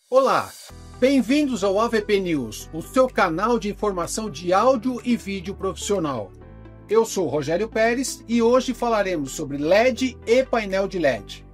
Olá, bem-vindos ao AVP News, o seu canal de informação de áudio e vídeo profissional. Eu sou Rogério Pérez e hoje falaremos sobre LED e painel de LED.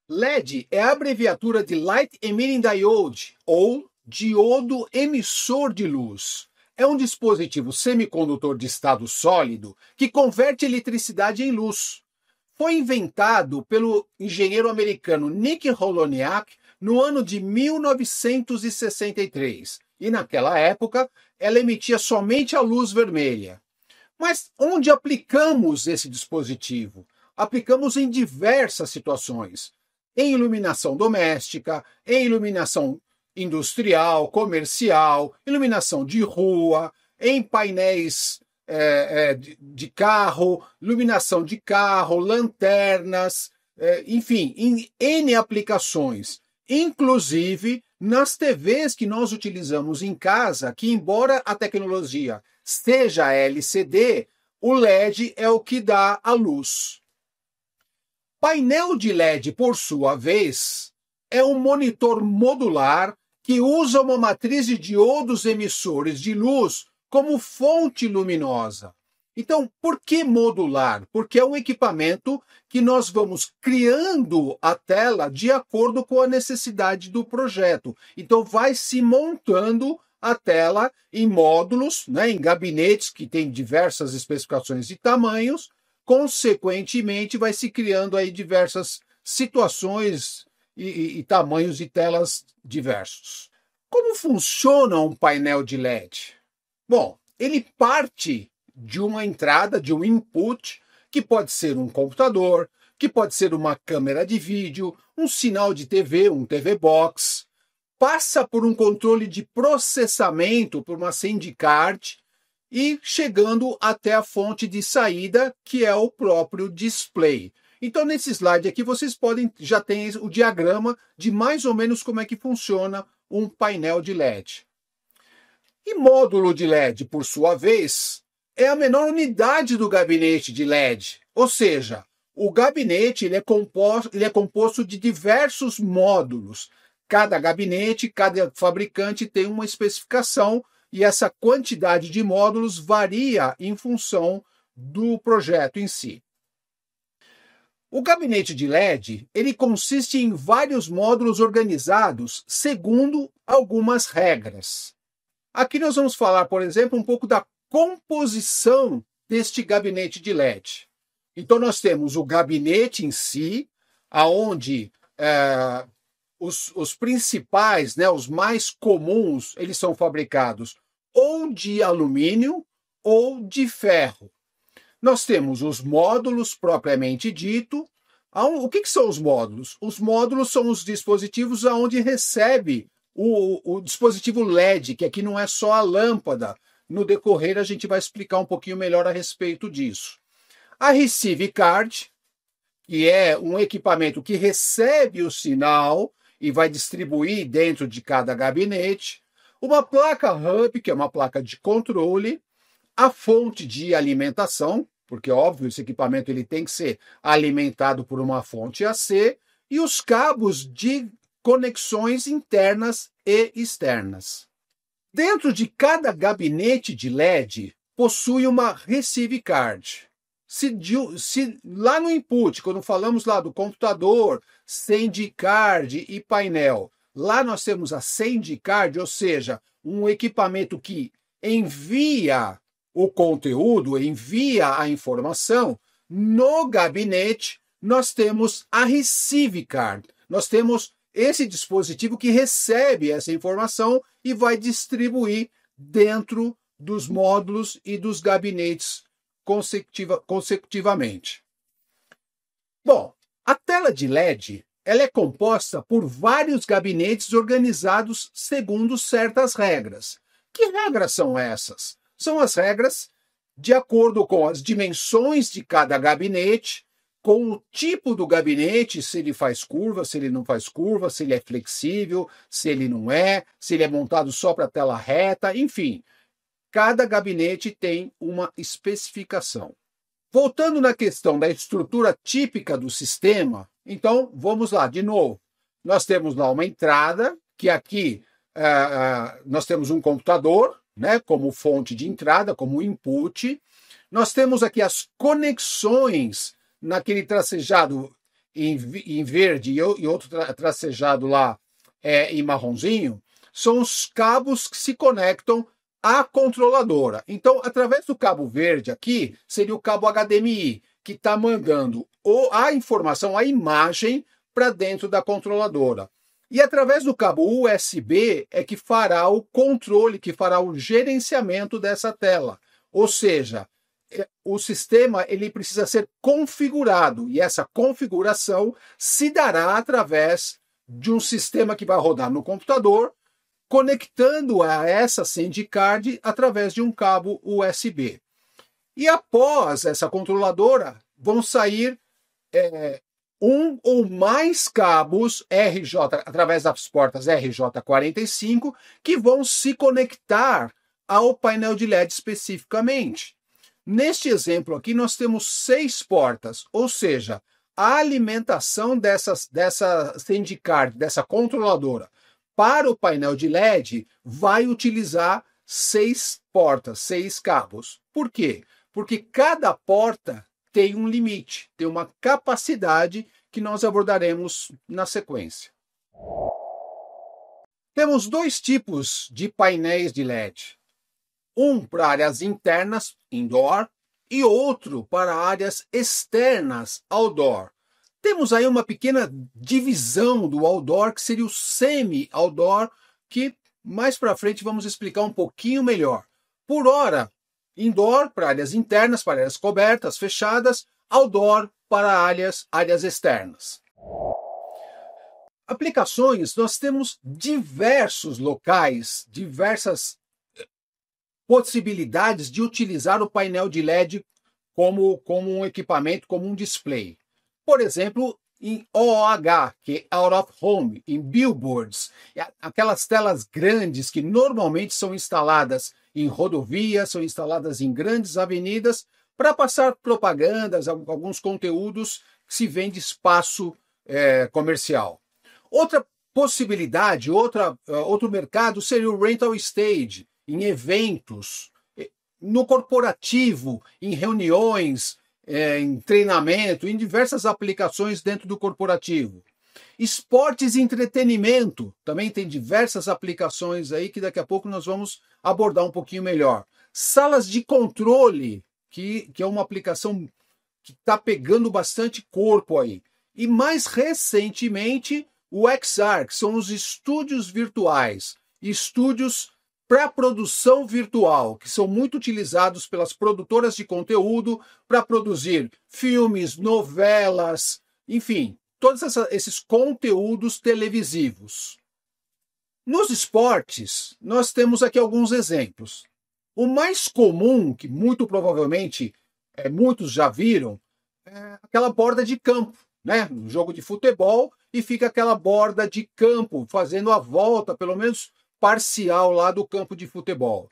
LED é a abreviatura de Light Emitting Diode, ou diodo emissor de luz. É um dispositivo semicondutor de estado sólido que converte eletricidade em luz. Foi inventado pelo engenheiro americano Nick Holoniak no ano de 1963, e naquela época ela emitia somente a luz vermelha. Mas onde aplicamos esse dispositivo? Aplicamos em diversas situações. Em iluminação doméstica, em iluminação industrial, comercial, iluminação de rua, em painéis de carro, iluminação de carro, lanternas, enfim, em N aplicações. Inclusive nas TVs que nós utilizamos em casa, que embora a tecnologia seja LCD, o LED é o que dá a luz. Painel de LED, por sua vez, é um monitor modular que usa uma matriz de diodos emissores de luz como fonte luminosa. Então, por que modular? Porque é um equipamento que nós vamos criando a tela de acordo com a necessidade do projeto. Então, vai se montando a tela em módulos, em gabinetes que têm diversas especificações e tamanhos. Consequentemente, vai se criando aí diversas situações e tamanhos de telas diversos. Como funciona um painel de LED? Bom, ele parte de uma entrada, de um input, que pode ser um computador, que pode ser uma câmera de vídeo, um sinal de TV, um TV Box, passa por um controle de processamento, por uma SAN card, e chegando até a fonte de saída, que é o próprio display. Então, nesse slide aqui, vocês já tem o diagrama de mais ou menos como é que funciona um painel de LED. E módulo de LED, por sua vez, é a menor unidade do gabinete de LED. Ou seja, o gabinete ele é composto de diversos módulos. Cada gabinete, cada fabricante tem uma especificação, e essa quantidade de módulos varia em função do projeto em si. O gabinete de LED ele consiste em vários módulos organizados segundo algumas regras. Aqui nós vamos falar, por exemplo, um pouco da composição deste gabinete de LED. Então nós temos o gabinete em si, aonde os principais, os mais comuns, eles são fabricados ou de alumínio ou de ferro. Nós temos os módulos propriamente dito. O que são os módulos? Os módulos são os dispositivos onde recebe o dispositivo LED, que aqui não é só a lâmpada. No decorrer a gente vai explicar um pouquinho melhor a respeito disso. A Receive Card, que é um equipamento que recebe o sinal e vai distribuir dentro de cada gabinete. Uma placa hub, que é uma placa de controle, a fonte de alimentação, porque, óbvio, esse equipamento ele tem que ser alimentado por uma fonte AC, e os cabos de conexões internas e externas. Dentro de cada gabinete de LED, possui uma Receive Card. Se lá no input, quando falamos lá do computador, SAN card e painel, lá nós temos a SAN card, ou seja, um equipamento que envia o conteúdo, envia a informação. No gabinete, nós temos a Receive Card. Nós temos esse dispositivo que recebe essa informação e vai distribuir dentro dos módulos e dos gabinetes consecutivamente. Bom, a tela de LED ela é composta por vários gabinetes organizados segundo certas regras. Que regras são essas? São as regras de acordo com as dimensões de cada gabinete, com o tipo do gabinete, se ele faz curva, se ele não faz curva, se ele é flexível, se ele não é, se ele é montado só para tela reta, enfim. Cada gabinete tem uma especificação. Voltando na questão da estrutura típica do sistema, então vamos lá, de novo. Nós temos lá uma entrada, que aqui nós temos um computador, né, como fonte de entrada, como input. Nós temos aqui as conexões naquele tracejado em verde e outro tracejado lá em marronzinho, são os cabos que se conectam à controladora. Então, através do cabo verde aqui, seria o cabo HDMI, que está mandando a informação, a imagem, para dentro da controladora. E através do cabo USB é que fará o controle, que fará o gerenciamento dessa tela. Ou seja, o sistema ele precisa ser configurado, e essa configuração se dará através de um sistema que vai rodar no computador, conectando a essa SAN card através de um cabo USB. E após essa controladora, vão sair um ou mais cabos RJ, através das portas RJ45, que vão se conectar ao painel de LED especificamente. Neste exemplo aqui, nós temos 6 portas, ou seja, a alimentação dessa SAN card, dessa controladora, para o painel de LED, vai utilizar 6 portas, 6 cabos. Por quê? Porque cada porta tem um limite, tem uma capacidade que nós abordaremos na sequência. Temos 2 tipos de painéis de LED. Um para áreas internas, indoor, e outro para áreas externas, outdoor. Temos aí uma pequena divisão do outdoor, que seria o semi-outdoor, que mais para frente vamos explicar um pouquinho melhor. Por hora, indoor para áreas internas, para áreas cobertas, fechadas, outdoor para áreas externas. Aplicações, nós temos diversos locais, diversas possibilidades de utilizar o painel de LED como um equipamento, como um display. Por exemplo, em OOH, que é Out of Home, em billboards, aquelas telas grandes que normalmente são instaladas em rodovias, são instaladas em grandes avenidas, para passar propagandas, alguns conteúdos que se vende espaço comercial. Outra possibilidade, outro mercado seria o rental stage, em eventos, no corporativo, em reuniões, em treinamento, em diversas aplicações dentro do corporativo. Esportes e entretenimento, também tem diversas aplicações aí que daqui a pouco nós vamos abordar um pouquinho melhor. Salas de controle, que é uma aplicação que está pegando bastante corpo aí. E mais recentemente, o XR, que são os estúdios virtuais, estúdios para produção virtual, que são muito utilizados pelas produtoras de conteúdo para produzir filmes, novelas, enfim, todos esses conteúdos televisivos. Nos esportes, nós temos aqui alguns exemplos. O mais comum, que muito provavelmente muitos já viram, é aquela borda de campo, né? No jogo de futebol, e fica aquela borda de campo fazendo a volta, pelo menos parcial lá do campo de futebol.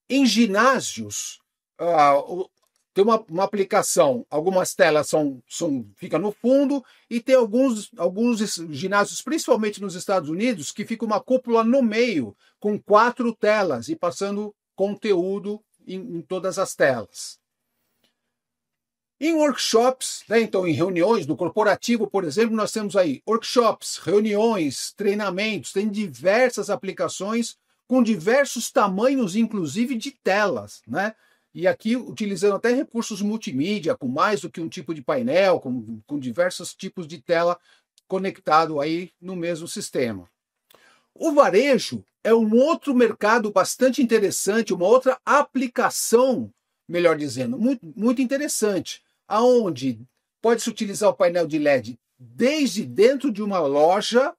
Em ginásios, tem uma aplicação, algumas telas ficam no fundo, e tem alguns ginásios, principalmente nos Estados Unidos, que fica uma cúpula no meio, com 4 telas, e passando conteúdo em todas as telas. Em workshops, né, então em reuniões do corporativo, por exemplo, nós temos aí workshops, reuniões, treinamentos, tem diversas aplicações com diversos tamanhos, inclusive de telas, né? E aqui utilizando até recursos multimídia, com mais do que um tipo de painel, com diversos tipos de tela conectado aí no mesmo sistema. O varejo é um outro mercado bastante interessante, uma outra aplicação, melhor dizendo, muito, muito interessante, aonde pode-se utilizar o painel de LED desde dentro de uma loja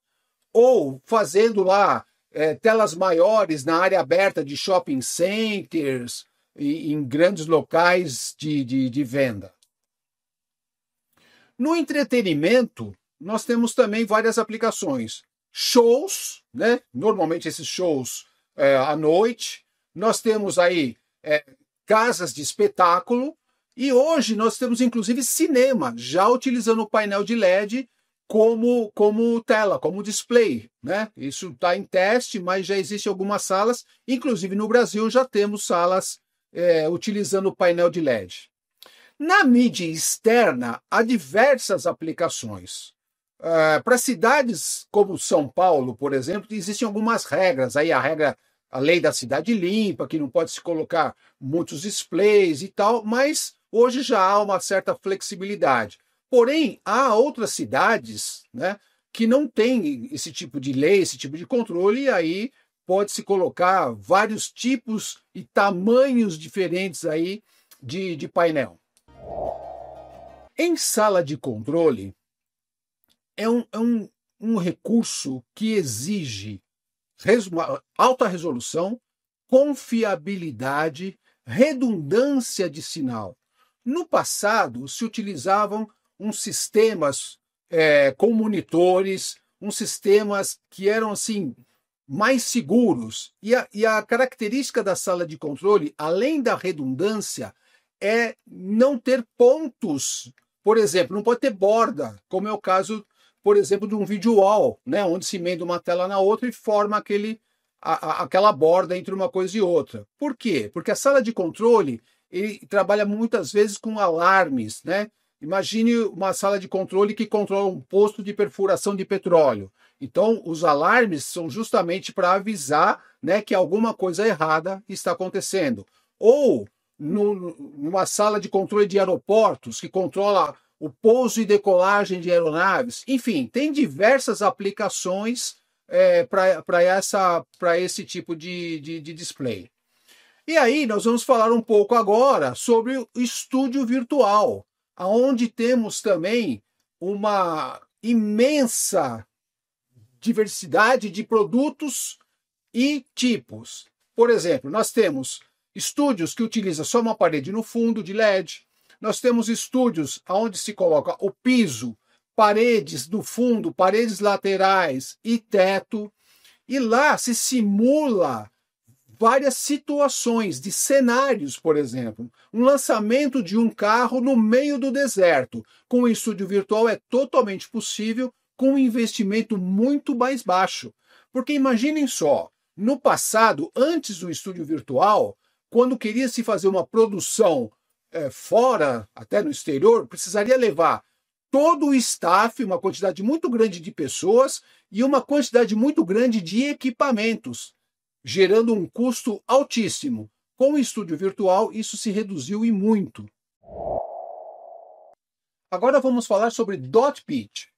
ou fazendo lá telas maiores na área aberta de shopping centers e em grandes locais de venda. No entretenimento, nós temos também várias aplicações. Shows, né? Normalmente esses shows à noite. Nós temos aí casas de espetáculo. E hoje nós temos inclusive cinema, já utilizando o painel de LED como tela, como display, né? Isso está em teste, mas já existem algumas salas, inclusive no Brasil já temos salas utilizando o painel de LED. Na mídia externa, há diversas aplicações. Para cidades como São Paulo, por exemplo, existem algumas regras. Aí a lei da cidade limpa, que não pode se colocar muitos displays e tal, mas hoje já há uma certa flexibilidade. Porém, há outras cidades, né, que não têm esse tipo de lei, esse tipo de controle, e aí pode-se colocar vários tipos e tamanhos diferentes aí de painel. Em sala de controle, é um recurso que exige alta resolução, confiabilidade, redundância de sinal. No passado, se utilizavam uns sistemas com monitores, uns sistemas que eram assim mais seguros. E a característica da sala de controle, além da redundância, é não ter pontos. Por exemplo, não pode ter borda, como é o caso, por exemplo, de um video wall, né, onde se emenda uma tela na outra e forma aquela borda entre uma coisa e outra. Por quê? Porque a sala de controle ele trabalha muitas vezes com alarmes, né? Imagine uma sala de controle que controla um posto de perfuração de petróleo. Então, os alarmes são justamente para avisar, né, que alguma coisa errada está acontecendo. Ou numa sala de controle de aeroportos, que controla o pouso e decolagem de aeronaves. Enfim, tem diversas aplicações para esse tipo de display. E aí nós vamos falar um pouco agora sobre o estúdio virtual, onde temos também uma imensa diversidade de produtos e tipos. Por exemplo, nós temos estúdios que utilizam só uma parede no fundo de LED. Nós temos estúdios onde se coloca o piso, paredes no fundo, paredes laterais e teto. E lá se simula várias situações de cenários, por exemplo. Um lançamento de um carro no meio do deserto. Com o estúdio virtual é totalmente possível, com um investimento muito mais baixo. Porque imaginem só, no passado, antes do estúdio virtual, quando queria se fazer uma produção fora, até no exterior, precisaria levar todo o staff, uma quantidade muito grande de pessoas e uma quantidade muito grande de equipamentos, gerando um custo altíssimo. Com o estúdio virtual, isso se reduziu e muito. Agora vamos falar sobre dot pitch.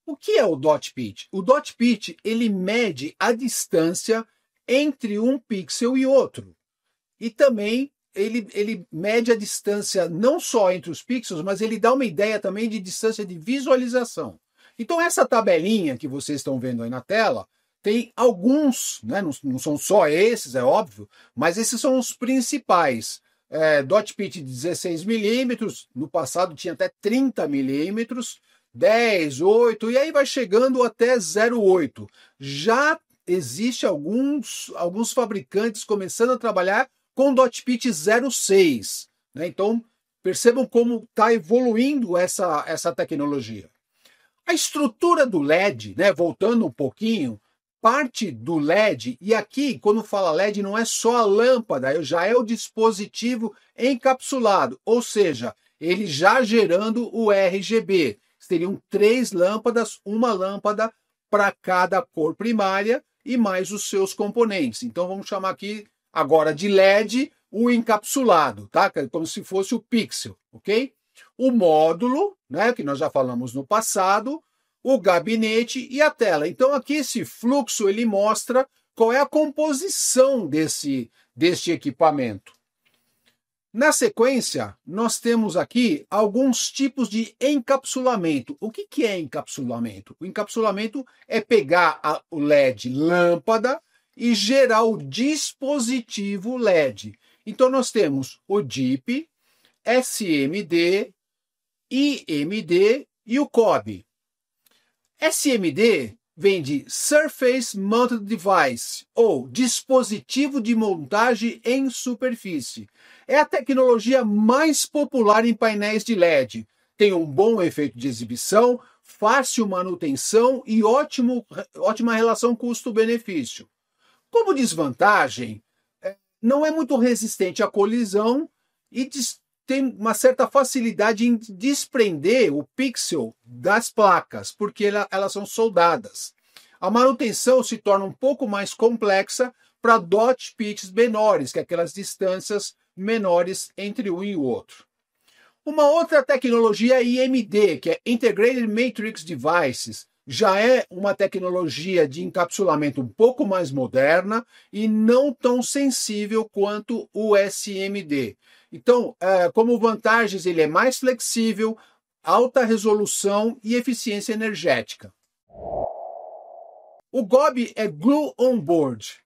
O que é o dot pitch? O dot pitch ele mede a distância entre um pixel e outro. E também ele mede a distância não só entre os pixels, mas ele dá uma ideia também de distância de visualização. Então essa tabelinha que vocês estão vendo aí na tela, tem alguns, né? Não são só esses, é óbvio, mas esses são os principais. Dot pitch de 16 milímetros, no passado tinha até 30 milímetros, 10, 8, e aí vai chegando até 0,8. Já existe alguns fabricantes começando a trabalhar com dot pitch 0,6. Né? Então, percebam como está evoluindo essa tecnologia. A estrutura do LED, né, voltando um pouquinho, parte do LED, e aqui, quando fala LED, não é só a lâmpada, já é o dispositivo encapsulado, ou seja, ele já gerando o RGB. Seriam 3 lâmpadas, uma lâmpada para cada cor primária e mais os seus componentes. Então vamos chamar aqui agora de LED o encapsulado, tá? Como se fosse o pixel, ok? O módulo, né, que nós já falamos no passado, o gabinete e a tela. Então aqui esse fluxo ele mostra qual é a composição deste equipamento. Na sequência, nós temos aqui alguns tipos de encapsulamento. O que é encapsulamento? O encapsulamento é pegar o LED lâmpada e gerar o dispositivo LED. Então nós temos o DIP, SMD, IMD E o COB? SMD vem de Surface Mounted Device, ou dispositivo de montagem em superfície. É a tecnologia mais popular em painéis de LED. Tem um bom efeito de exibição, fácil manutenção e ótima relação custo-benefício. Como desvantagem, não é muito resistente à colisão e tem uma certa facilidade em desprender o pixel das placas, porque elas são soldadas. A manutenção se torna um pouco mais complexa para dot pitches menores, que é aquelas distâncias menores entre um e o outro. Uma outra tecnologia é IMD, que é Integrated Matrix Devices. Já é uma tecnologia de encapsulamento um pouco mais moderna e não tão sensível quanto o SMD. Então, como vantagens, ele é mais flexível, alta resolução e eficiência energética. O GOB é Glue On Board.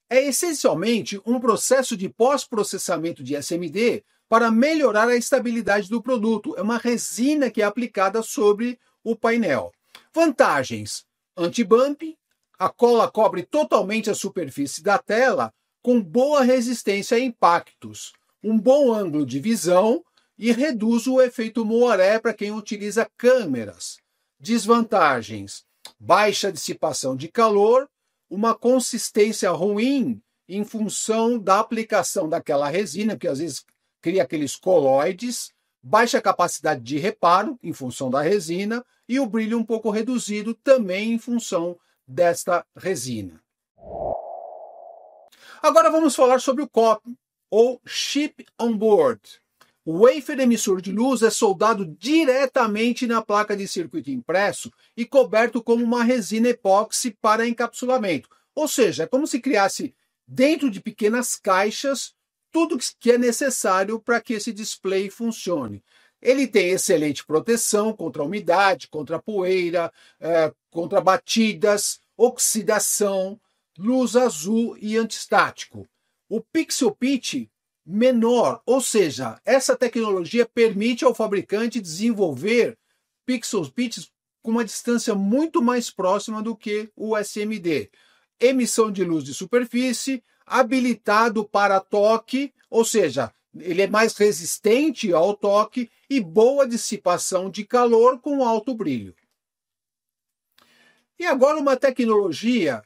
É essencialmente um processo de pós-processamento de SMD para melhorar a estabilidade do produto. É uma resina que é aplicada sobre o painel. Vantagens: anti-bump, a cola cobre totalmente a superfície da tela com boa resistência a impactos, um bom ângulo de visão e reduz o efeito moiré para quem utiliza câmeras. Desvantagens: baixa dissipação de calor, uma consistência ruim em função da aplicação daquela resina, que às vezes cria aqueles coloides, baixa capacidade de reparo em função da resina e o brilho um pouco reduzido também em função desta resina. Agora vamos falar sobre o COP, ou Chip On Board. O wafer emissor de luz é soldado diretamente na placa de circuito impresso e coberto como uma resina epóxi para encapsulamento. Ou seja, é como se criasse dentro de pequenas caixas tudo que é necessário para que esse display funcione. Ele tem excelente proteção contra a umidade, contra a poeira, contra batidas, oxidação, luz azul e antistático. O pixel pitch menor, ou seja, essa tecnologia permite ao fabricante desenvolver pixel pitches com uma distância muito mais próxima do que o SMD. Emissão de luz de superfície, habilitado para toque, ou seja, ele é mais resistente ao toque e boa dissipação de calor com alto brilho. E agora uma tecnologia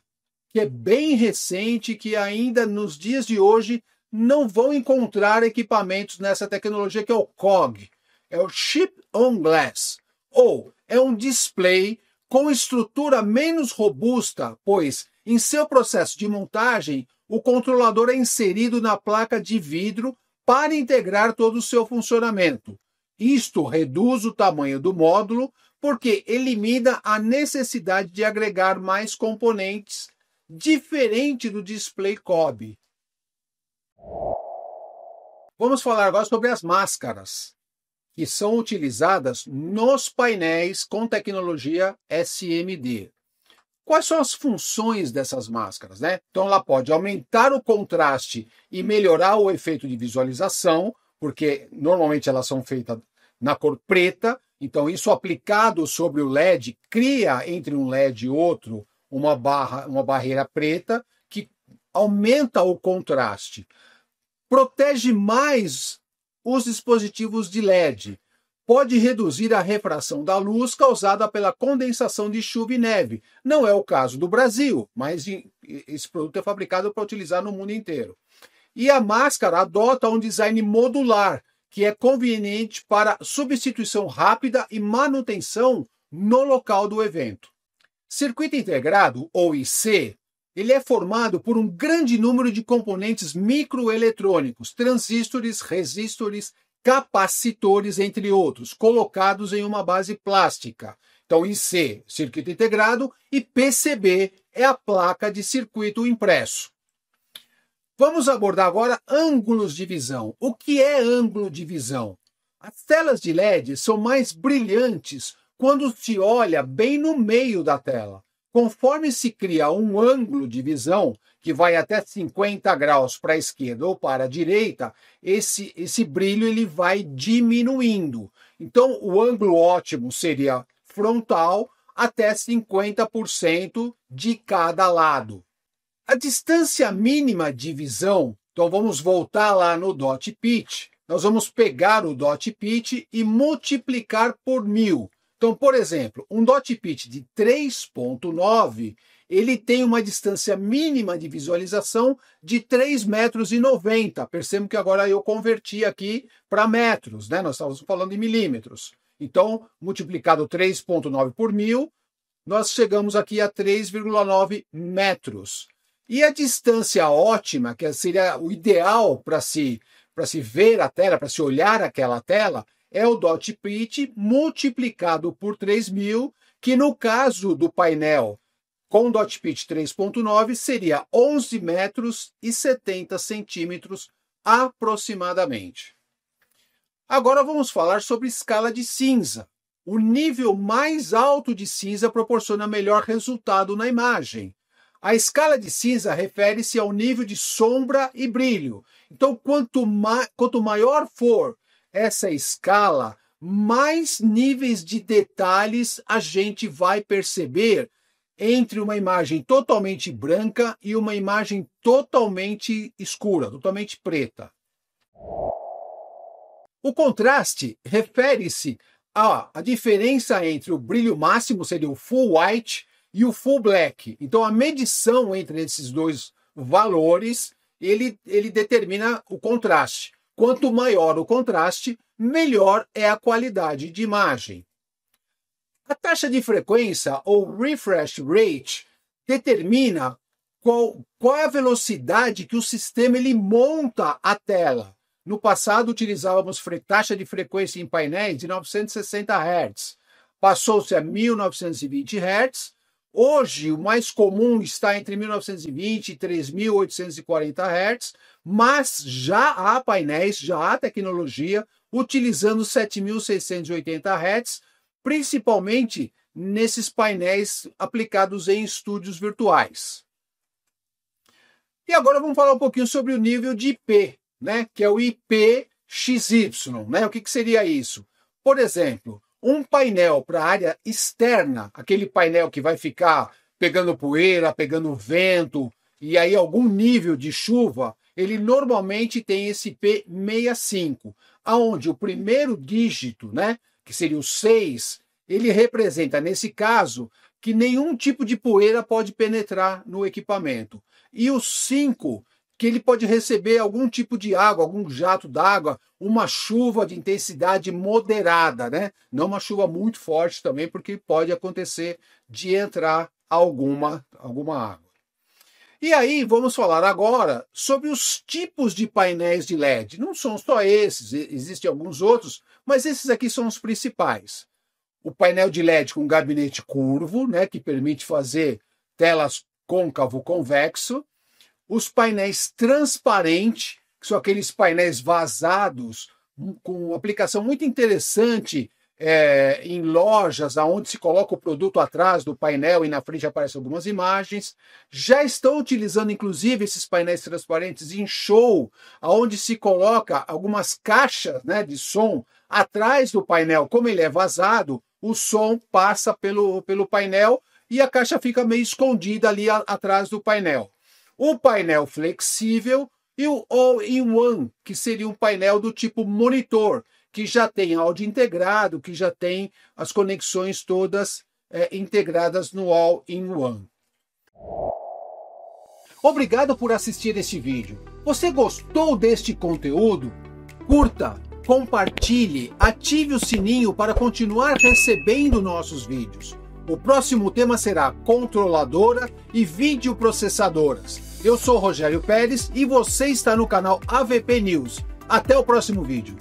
que é bem recente, que ainda nos dias de hoje não vão encontrar equipamentos nessa tecnologia, que é o COG, é o Chip On Glass, ou é um display com estrutura menos robusta, pois em seu processo de montagem, o controlador é inserido na placa de vidro para integrar todo o seu funcionamento. Isto reduz o tamanho do módulo, porque elimina a necessidade de agregar mais componentes, diferente do display COB. Vamos falar agora sobre as máscaras, que são utilizadas nos painéis com tecnologia SMD. Quais são as funções dessas máscaras, né? Então ela pode aumentar o contraste e melhorar o efeito de visualização, porque normalmente elas são feitas na cor preta, então isso aplicado sobre o LED cria entre um LED e outro uma barreira preta que aumenta o contraste. Protege mais os dispositivos de LED. Pode reduzir a refração da luz causada pela condensação de chuva e neve. Não é o caso do Brasil, mas esse produto é fabricado para utilizar no mundo inteiro. E a máscara adota um design modular, que é conveniente para substituição rápida e manutenção no local do evento. Circuito integrado, ou IC, ele é formado por um grande número de componentes microeletrônicos, transistores, resistores, capacitores, entre outros, colocados em uma base plástica. Então, IC, circuito integrado, e PCB é a placa de circuito impresso. Vamos abordar agora ângulos de visão. O que é ângulo de visão? As telas de LED são mais brilhantes quando se olha bem no meio da tela. Conforme se cria um ângulo de visão, que vai até 50 graus para a esquerda ou para a direita, esse brilho ele vai diminuindo. Então, o ângulo ótimo seria frontal até 50% de cada lado. A distância mínima de visão, então vamos voltar lá no dot pitch, nós vamos pegar o dot pitch e multiplicar por 1000. Então, por exemplo, um dot pitch de 3.9, ele tem uma distância mínima de visualização de 3,90 metros. Percebam que agora eu converti aqui para metros, né? Nós estávamos falando em milímetros. Então, multiplicado 3.9 por 1000, nós chegamos aqui a 3,9 metros. E a distância ótima, que seria o ideal para se ver a tela, para se olhar aquela tela, é o dot pitch multiplicado por 3.000, que no caso do painel com dot pitch 3.9 seria 11 metros e 70 centímetros aproximadamente. Agora vamos falar sobre escala de cinza. O nível mais alto de cinza proporciona melhor resultado na imagem. A escala de cinza refere-se ao nível de sombra e brilho. Então, quanto maior for essa escala, mais níveis de detalhes a gente vai perceber entre uma imagem totalmente branca e uma imagem totalmente escura, totalmente preta. O contraste refere-se à diferença entre o brilho máximo, seria o full white, e o full black. Então, a medição entre esses dois valores, ele determina o contraste. Quanto maior o contraste, melhor é a qualidade de imagem. A taxa de frequência, ou refresh rate, determina qual é a velocidade que o sistema ele monta a tela. No passado, utilizávamos taxa de frequência em painéis de 960 Hz. Passou-se a 1920 Hz. Hoje, o mais comum está entre 1920 e 3.840 Hz, mas já há painéis, já há tecnologia utilizando 7.680 Hz, principalmente nesses painéis aplicados em estúdios virtuais. E agora vamos falar um pouquinho sobre o nível de IP, né? Que é o IPXY. Né? O que seria isso? Por exemplo, um painel para a área externa, aquele painel que vai ficar pegando poeira, pegando vento, e aí algum nível de chuva, ele normalmente tem esse IP65, aonde o primeiro dígito, né, que seria o 6, ele representa, nesse caso, que nenhum tipo de poeira pode penetrar no equipamento. E o 5, que ele pode receber algum tipo de água, algum jato d'água, uma chuva de intensidade moderada, né? Não uma chuva muito forte também, porque pode acontecer de entrar alguma água. E aí, vamos falar agora sobre os tipos de painéis de LED. Não são só esses, existem alguns outros, mas esses aqui são os principais. O painel de LED com gabinete curvo, né, que permite fazer telas côncavo-convexo. Os painéis transparentes, que são aqueles painéis vazados, com aplicação muito interessante em lojas, onde se coloca o produto atrás do painel e na frente aparecem algumas imagens. Já estão utilizando, inclusive, esses painéis transparentes em show, onde se coloca algumas caixas, né, de som atrás do painel. Como ele é vazado, o som passa pelo painel e a caixa fica meio escondida ali atrás do painel. O painel flexível e o All-in-One, que seria um painel do tipo monitor, que já tem áudio integrado, que já tem as conexões todas integradas no All-in-One. Obrigado por assistir este vídeo. Você gostou deste conteúdo? Curta, compartilhe, ative o sininho para continuar recebendo nossos vídeos. O próximo tema será controladora e videoprocessadoras. Eu sou Rogério Pérez e você está no canal AVP News. Até o próximo vídeo.